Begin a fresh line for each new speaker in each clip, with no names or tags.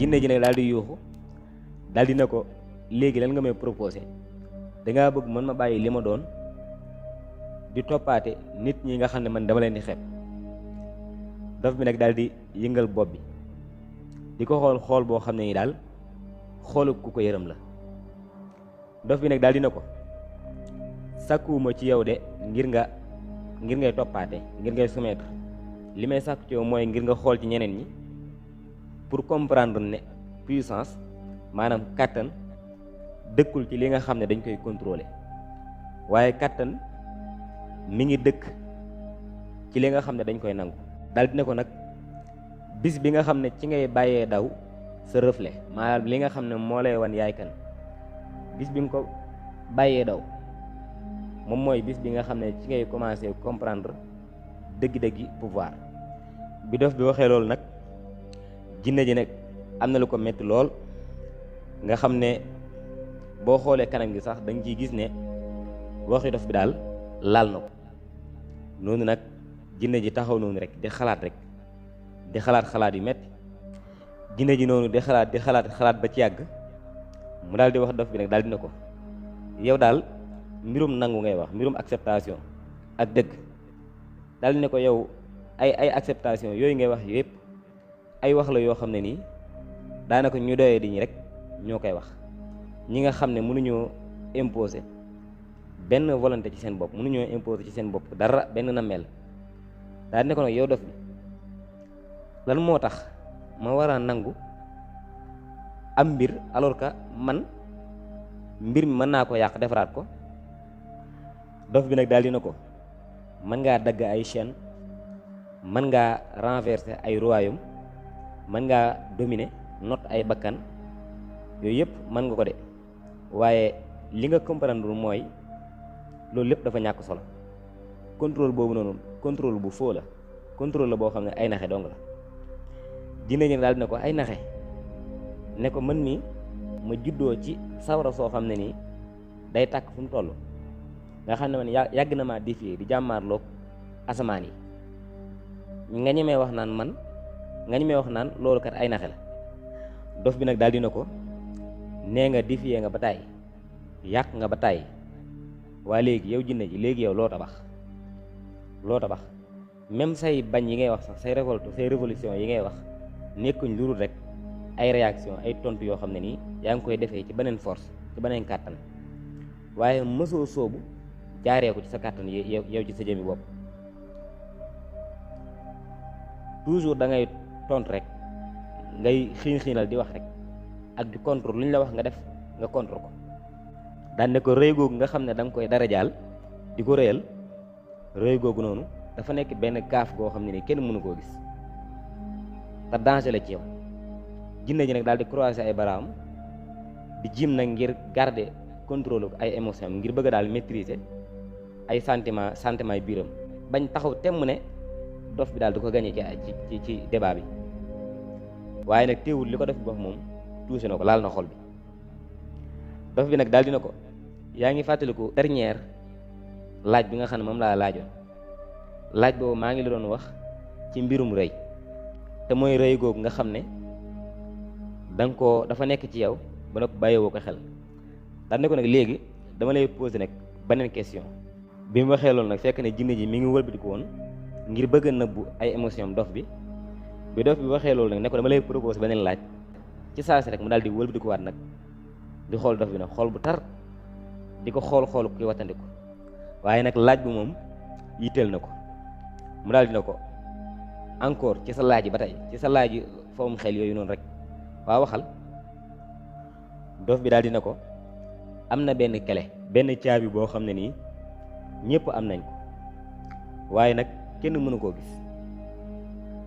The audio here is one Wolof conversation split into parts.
jinne ji nag daal di yuuxu daal di na ko léegi lan nga may proposé dangaa bëgg man ma bàyyi li ma doon di toppaate nit ñi nga xam ne man dama leen di xeeb. dof bi nag daal di yëngal bopp bi di ko xool xool boo xam ne ni daal xoolu ku ko yërëm la. dof bi nag daal di na ko sàkkuwuma ci yow de ngir ngay toppaate ngir ngay soumettre li may sàkku ci yow mooy ngir nga xool ci ñeneen ñi pour comprendre ne puissance maanaam kàttan dëkkul ci li nga xam ne dañ koy contrôler waaye kàttan mi ngi dëkk ci li nga xam ne dañ koy nangu. daal dina ko nag bis bi nga xam ne ci ngay bàyyee daw sa reflet maanaam li nga xam ne moo lay wan yaay kan bis bi nga ko bàyyee daw moom mooy bis bi nga xam ne ci ngay commencer comprendre dëgg-dëggi pouvoir. bi dof bi waxee loolu nag jinne ji nag am na lu ko metti lool nga xam ne boo xoolee kanam gi sax da nga ciy gis ne waxi dof bi daal laal na ko. noonu nag jinne ji taxaw noonu rek di xalaat xalaat yu metti jinne ji noonu di xalaat ba ci yàgg mu daal di wax dof bi nag daal dina ko yow daal mbirum nangu ngay wax mbirum acceptation ak dëgg. daal ne ko yow ay acceptation yooyu ngay wax yëpp ay wax la yoo xam ne nii daanaka ñu doyee di ñi rek ñoo koy wax ñi nga xam ne mënuñoo imposer benn volonté ci seen bopp mënuñoo imposer ci seen bopp dara benn nammeel. daal ne ko nag yow dof bi lan moo tax ma war a nangu am mbir alors que man mbir mi mën naa ko yàq defaraat ko. dof bi nag daal dina ko mën ngaa dagg ay chaîne mën ngaa renverser ay royaume mën ngaa dominer not ay bakkan yooyu yëpp mën nga ko de waaye li nga comprendre mooy loolu lépp dafa ñàkk solo. contrôle boobu noonu contrôle bu faux la contrôle la boo xam ne ay naxe dong la. jinne ñi daal dina ko ay naxe ne ko mën mi ma juddoo ci sawara soo xam ne nii day tàkk fu mu toll nga xam ne man yàgg na maa défier di jàmmaarloog asamaan yi nga ñemee wax naan loolu kat ay naxe la. dof bi nag daal dina ko nee nga défier nga ba tàyyi yàq nga ba tàyyi waaye léegi yow jinne ji léegi yow loo tabax même say bañ yi ngay wax sax say révolte say révolution yi ngay wax nekkuñ lu dul rek ay réaction ay tontu yoo xam ne nii yaa ngi koy defee ci beneen force ci beneen kàttan waaye mësoo soobu jaaree ko ci sa kàttan yow ci sa jëmi bopp. toujours da ngay tontu rek ngay xiinal di wax rek ak di contre lu ñu la wax nga def nga contre ko. daan ne ko rëy googu nga xam ne da nga koy darajaal di ko rëyal rëy googu noonu dafa nekk benn gaaf goo xam ne nii kenn mënu koo gis te danger la ci yow. jinne ji nag daal di croiser ay baraam di jiim nag ngir garder contrôle ay émotion ngir bëgg daal maîtriser ay sentiment biiram bañ taxaw temm ne dof bi daal du ko gagné ci débat bi. waaye nag teewul li ko dof bi wax moom touché na ko laal na xol bi. dof bi nag daal dina ko yaa ngi fàttaliku dernière laaj bi nga xam ne moom laa laajoon laaj boobu maa ngi la doon wax ci mbirum rëy te mooy rëy googu nga xam ne dafa nekk ci yow ba noppi bàyyiwoo ko xel. daal ne ko nag léegi dama lay poser nag beneen question. bi mu waxee loolu nag fekk ne jinne ji mi ngi wëlbatiku woon ngir bëgg a nëbbu ay émotion am dof bi dof bi waxee loolu nag ne ko dama lay proposer beneen laaj ci saa si rek mu daal di wëlbatikuwaat nag di xool dof bi nag xool bu tar di ko xool kuy wattandiku. waaye nag laaj bi moom yitteel na ko mu daal dina ko encore ci sa laaj yi ba tey ci sa laaj yi foom xel yooyu noonu rek waa waxal. dof bi daal dina ko am na benn clé benn caabi boo xam ne nii ñëpp am nañ ko waaye nag kenn mënu koo gis.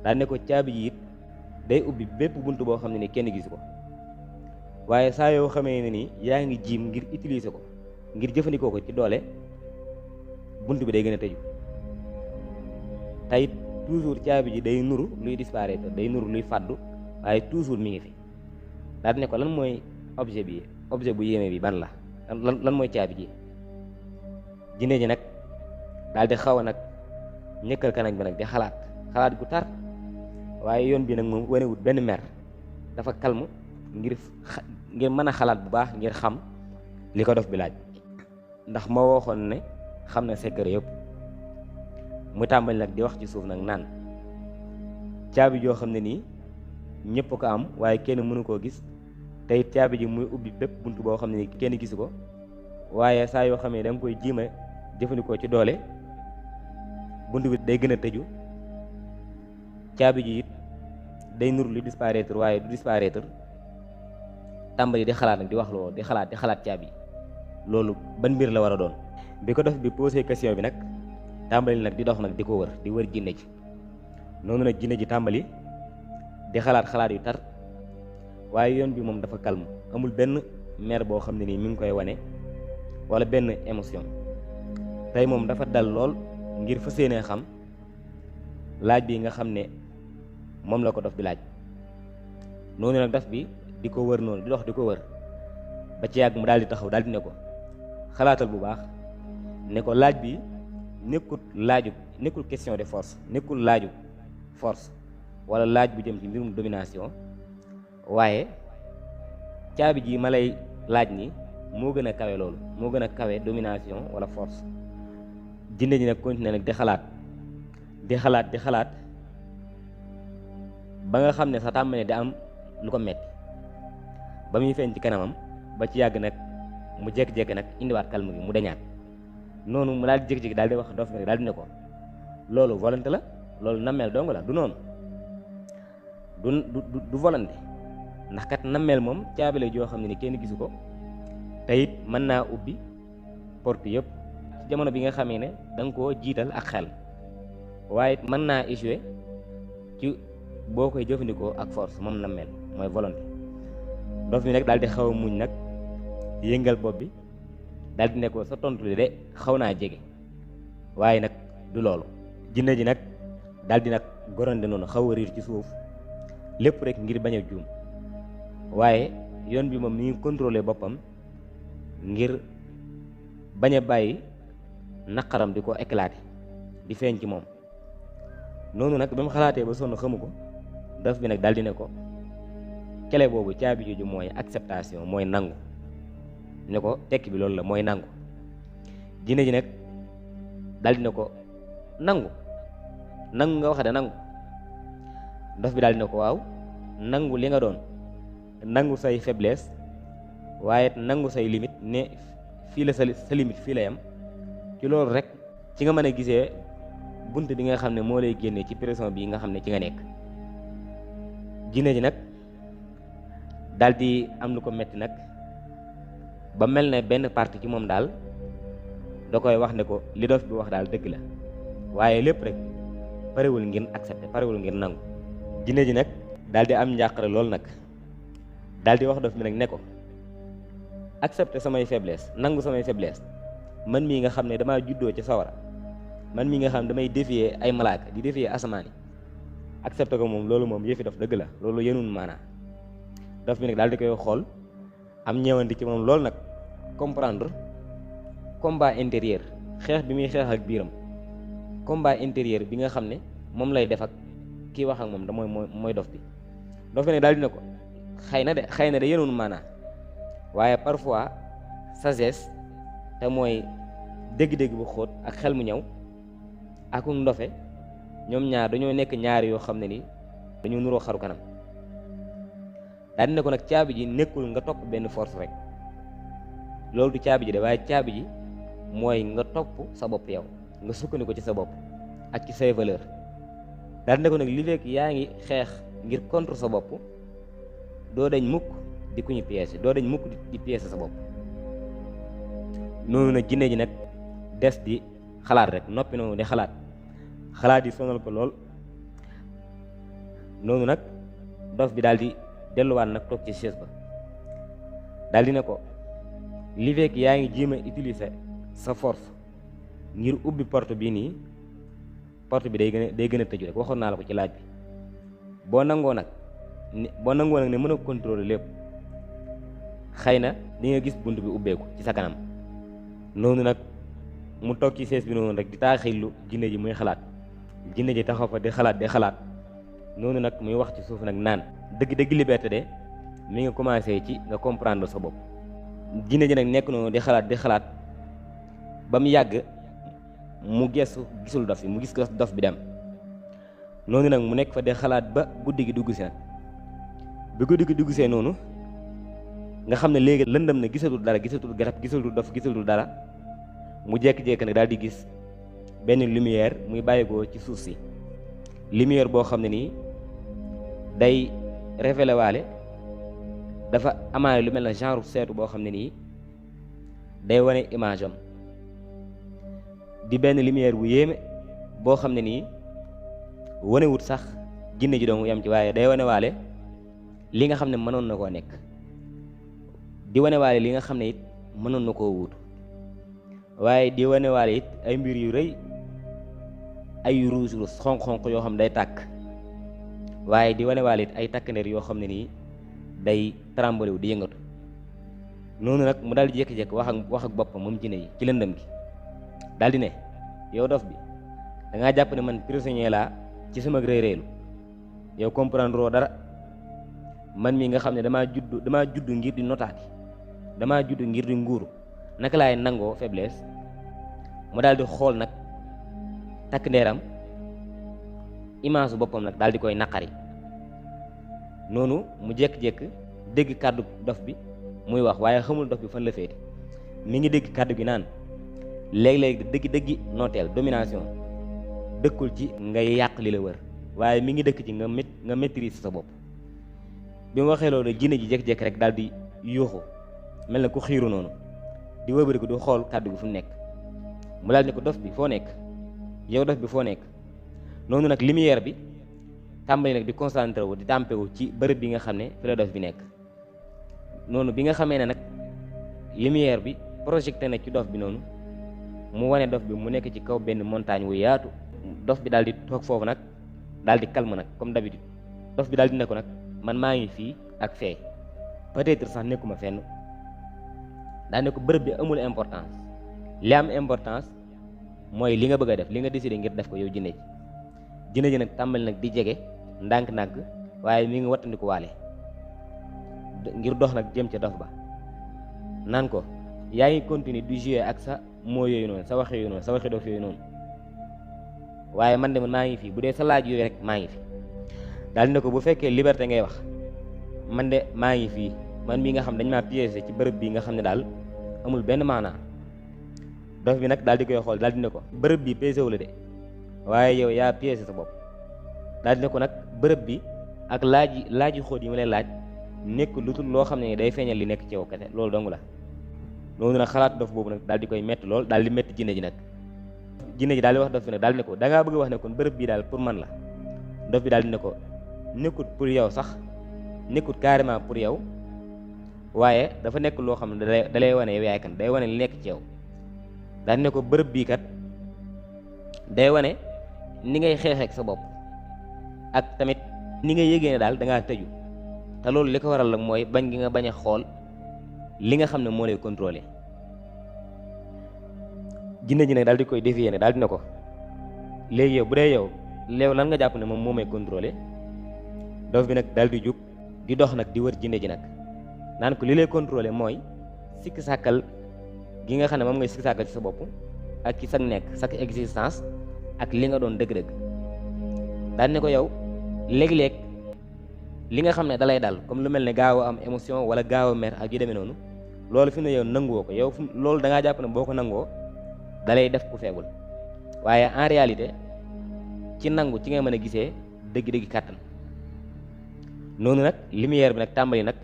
daal ne ko caabi yi it day ubbi bépp bunt boo xam ne nii kenn gisu ko waaye saa yoo xamee ne nii yaa ngi jiim ngir utiliser ko ngir jëfandikoo ko ci doole bunt bi day gën a tëju. tey toujours caabi ji day nuru luy disparaître day nuru luy fàddu waaye toujours mi ngi fi. daal ne ko lan mooy objet bu yéeme bi ban la lan mooy caabi ji. jinne ji nag daal di xaw a nag ñëkkal kanam bi nag di xalaat gu tar waaye yoon bi nag moom wanewut benn mer dafa calme ngir mën a xalaat bu baax ngir xam li ko dof bi laaj, ndax moo waxoon ne xam na secret yëpp. mu tàmbali nag di wax ci suuf nag naan caabi joo xam ne nii ñëpp ko am waaye kenn mënu koo gis, te it caabi ji muy ubbi bépp bunt boo xam ne nii kenn gisu ko, waaye saa yoo xam ne da nga koy jiima jëfandikoo ci doole bunt bi day gën a tëju. caabi ji it day nur lu disparaître waaye du disparaître. tàmbali di xalaat nag di wax loolu di xalaat caabi loolu ban mbir la war a doon. bi ko dof bi posé question bi nag tàmbali nag di dox nag di ko wër jinne ji. noonu nag jinne ji tàmbali di xalaat yu tar, waaye yoon bi moom dafa calme, amul benn mer boo xam ne nii mi ngi koy wane wala benn émotion. tey moom dafa dal lool ngir fas yéenee xam laaj bi nga xam ne moom la ko dof bi laaj. noonu nag dof bi di ko wër noonu di dox di ko wër ba ci yàgg mu daal di taxaw daal di ne ko xalaatal bu baax, ne ko laaj bi nekkul question de force, nekkul laaju force wala laaj bu jëm ci mbirum domination, waaye caabi ji ma lay laaj ni moo gën a kawe loolu, moo gën a kawe domination wala force. jinne ji nag continué nag di xalaat ba nga xam ne sa tàmbali di am lu ko metti ba muy feeñ ci kanamam, ba ci yàgg nag mu jékki-jékki nag indiwaat calme gi mu dañaat. noonu mu daal di jékki-jékki daal di wax dof bi rek daal di ne ko loolu volonté la, loolu nammeel dong la, du noonu du volonté, ndax kat nammeel moom caabi la joo xam ne ni kenn gisu ko, te it mën naa ubbi porte yëpp ci jamono bi nga xamee ne da nga koo jiital ak xel, waaye mën naa échouer ci boo koy jëfandikoo ak force. moom nammeel mooy volonté. dof bi nag daal di xaw a muñ nag yëngal bopp bi daal di ne ko sa tontu li de xaw naa jege, waaye nag du loolu. jinne ji nag daal di nag goronde noonu xaw a riir ci suuf, lépp rek ngir bañ a juum, waaye yoon bi moom mi ngi contrôler boppam ngir bañ a bàyyi naqaram di ko éclater di feeñ ci moom. noonu nag ba mu xalaatee ba sonn xamu ko, dof bi nag daal di ne ko kele boobu caabi jooju mooy acceptation, mooy nangu. ne ko tekki bi loolu la, mooy nangu. jinne ji nag daal di ne ko nangu nga wax de nangu. dof bi daal di ne ko waaw, nangu li nga doon, nangu say faiblesse, waaye nangu say limite, ne fii la sa limite fii la yam. ci loolu rek ci nga mën a gisee bunt bi nga xam ne moo lay génnee ci pression bi nga xam ne ci nga nekk. jinne ji nag daal di am lu ko metti nag ba mel ne benn partie ci moom daal da koy wax ne ko li dof bi wax daal dëgg la, waaye lépp rek parewul ngir accepter, parewul ngir nangu. jinne ji nag daal di am njàqare lool nag daal di wax dof bi nag ne ko accepter samay faiblesse, nangu samay faiblesse, man mii nga xam ne damaa juddoo ci sawara, man mii nga xam ne damay défier ay malaaka di défier asamaan yi, accepter ko moom loolu moom yëfi dof dëgg la, loolu yenun maanaa. dof bi nag daal di koy xool am ñeewanti ci moom loolu nag comprendre combat intérieur, xeex bi muy xeex ak biiram, combat intérieur bi nga xam ne moom lay def ak kii wax ak moom da mooy dof bi. dof bi nag daal di ne ko xëy na de yenun maanaa, waaye parfois sagesse te mooy dégg-dégg bu xóot ak xel mu ñëw ak ndofe, ñoom ñaar dañoo nekk ñaar yoo xam ne ni dañoo nuroo xaru kanam. daal di ne ko nag caabi ji nekkul nga topp benn force rek, loolu du caabi ji de, waaye caabi ji mooy nga topp sa bopp yow, nga sukkandiku ci sa bopp ak ci say valeur. daal di ne ko nag li fekk yaa ngi xeex ngir contre sa bopp, doo dañ mukk di ku ñu piège, doo dañ mukk di piège sa bopp. noonu nag jinne ji nag des di xalaat rek, noppi noonu di xalaat yi sonal ko lool. noonu nag dof bi daal di delluwaat nag toog ci chaise ba daal di ne ko li fekk yaa ngi jéem a utiliser sa force ngir ubbi porte bii nii, porte bi day gën a tëju rek, waxoon naa la ko ci laaj bi. boo nangoo nag ne mën a contrôler lépp, xëy na di nga gis bunt bi ubbeeku ci sa kanam. noonu nag mu toog ci chaise bi noonu rek di taaxillu jinne ji muy xalaat. jinne ji taxaw fa di xalaat. noonu nag muy wax ci suuf nag naan dëgg liberté de mi ngi commencé ci nga comprendre sa bopp. jinne ji nag nekk noonu di xalaat ba mu yàgg mu gestu gisul dof bi, mu gis dof bi dem noonu nag mu nekk fa di xalaat ba guddi gi dugg si nag bi guddi gi dugg see noonu nga xam ne léegi lëndëm na, gisatul dara, gisatul garab, gisatul dof, gisatul dara, mu jékki-jékki nag daal di gis benn lumière muy bàyyikoo ci suuf si. lumière boo xam ne nii day révélé waale, dafa amaale lu mel na genre seetu boo xam ne nii day wane image am, di benn lumière bu yéeme boo xam ne nii wanewut sax jinne ji dong yam ci, waaye day wane waale li nga xam ne mënoon na koo nekk, di wane waale li nga xam ne it mënoon na koo wuutu, waaye di wane waale it ay mbir yu rëy, ay ruus xonq-xonq yoo xam ne day tàkk, waaye di wane waale it ay takkandeer yoo xam ne nii day trembler wu di yëngatu. noonu nag mu daal di jékki-jékki wax ak boppam moom jinne yi ci lëndëm gi, daal di ne yow dof bi da ngaa jàpp ne man prisonnier laa ci sama réeréelu, yow comprendre roo dara. man mi nga xam ne damaa judd ngir di notaati, damaa judd ngir di nguuru, naka laay nangoo faiblesse. mu daal di xool nag takk ndeeram image boppam nag daal di koy naqari. noonu mu jékki-jékki dégg kàddu dof bi muy wax, waaye xamul dof bi fan la féete. mi ngi dégg kàddu gi naan léeg-léeg dëggi nooteel domination dëkkul ci ngay yàq li la wër, waaye mi ngi dëkk ci nga maîtriser sa bopp. bi mu waxee loolu jinne ji jékki-jékki rek daal di yuuxu mel na ku xiiru noonu, di wëbëri ko du xool kàddu gi fu mu nekk. mu daal ne ko dof bi foo nekk, yow dof bi foo nekk. noonu nag lumière bi tàmbali nag di concentré wu di tàmpe wu ci bërëb bi nga xam ne fi la dof bi nekk. noonu bi nga xamee ne nag lumière bi projecté na ci dof bi noonu, mu wane dof bi mu nekk ci kaw benn montagne wu yaatu. dof bi daal di toog foofu nag daal di calme nag comme d'habitude. dof bi daal di ne ko nag man maa ngi fii ak fee, peut-être sax nekkuma fenn. daa ne ko bërëb bi amul importance, li am importance mooy li nga bëgg a def, li nga décidé ngir def ko yow jinne ji. jinne ji nag tàmbali nag di jege ndànk-ndànk, waaye mi ngi wattandiku waale ngir dox nag jëm ca dof ba, naan ko yaa ngi continuer du jouer ak sa moo yooyu noonu, sa wax yooyu noonu, sa waxi dof yooyu noonu, waaye man de maa ngi fii, bu dee sa laaj yooyu rek maa ngi fi. daal di ne ko bu fekkee liberté ngay wax, man de maa ngi fii, man mii nga xam dañ maa piégé ci bërëb bi nga xam ne daal amul benn maanaa. dof bi nag daal di koy xool, daal di ne ko bërëb bi piégé wu la de, waaye yow yaa piégé sa bopp. daal di ne ko nag bërëb bi ak laaj yu xóot yi ma lay laaj nekk lu tul loo xam ne day feeñal li nekk ci yow kese, loolu dong la. noonu nag xalaat dof boobu nag daal di koy metti lool, daal di metti jinne ji nag. jinne ji daal di wax dof bi nag daal di ne ko da ngaa bëgg wax ne kon bërëb bi daal pour man la. dof bi daal di ne ko nekkut pour yow sax, nekkut carrément pour yow, waaye dafa nekk loo xam ne da lay wane yow yaay kan, day wane li nekk ci yow. daal di ne ko bërëb bii kat day wane ni ngay xeexeek sa bopp, ak tamit ni nga yégée ne daal da ngaa tëju, te loolu li ko waral la mooy bañ gi nga bañ a xool li nga xam ne moo lay contrôler. jinne ji nag daal di koy défier ne daal di ne ko léegi yow bu dee yow lan nga jàpp ne moom moo may contrôler. dof bi nag daal di jug di dox nag di wër jinne ji nag naan ko li lay contrôler mooy sikki sàkkal gi nga xam ne moom ngay sikki sàkkal ci sa bopp ak ci sa nekk sa existence ak li nga doon dëgg-dëgg. daal ne ko yow léeg-léeg li nga xam ne dalay dal comme lu mel ne gaaw a am émotion wala gaaw a mer ak yu demee noonu, loolu fi mu ne yow nanguwoo ko, yow loolu da ngaa jàpp ne boo ko nangoo dalay def ku feebul, waaye en réalité ci nangu ci nga mën a gisee dëgg-dëgg kàttan. noonu nag lumière bi nag tàmbali nag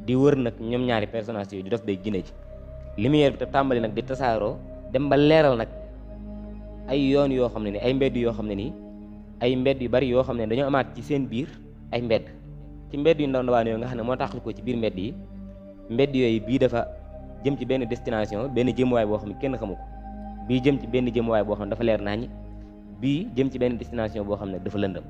di wër nag ñoom ñaari personnage yooyu di def day jinne ji. lumière bi te tàmbali nag di tasaaroo dem ba leeral nag ay yoon yoo xam ne ni ay mbedd yoo xam ne nii ay mbedd yu bari yoo xam ne dañoo amaat ci seen biir ay mbedd, ci mbedd yu ndaw ndawaan yooyu nga xam ne moo taxal ko ci biir mbedd yi. mbedd yooyu bii dafa jëm ci benn destination, benn jëmuwaay boo xam ne kenn xamu ko, bii jëm ci benn jëmuwaay boo xam ne dafa leer naññ, bii jëm ci benn destination boo xam ne dafa lëndëm.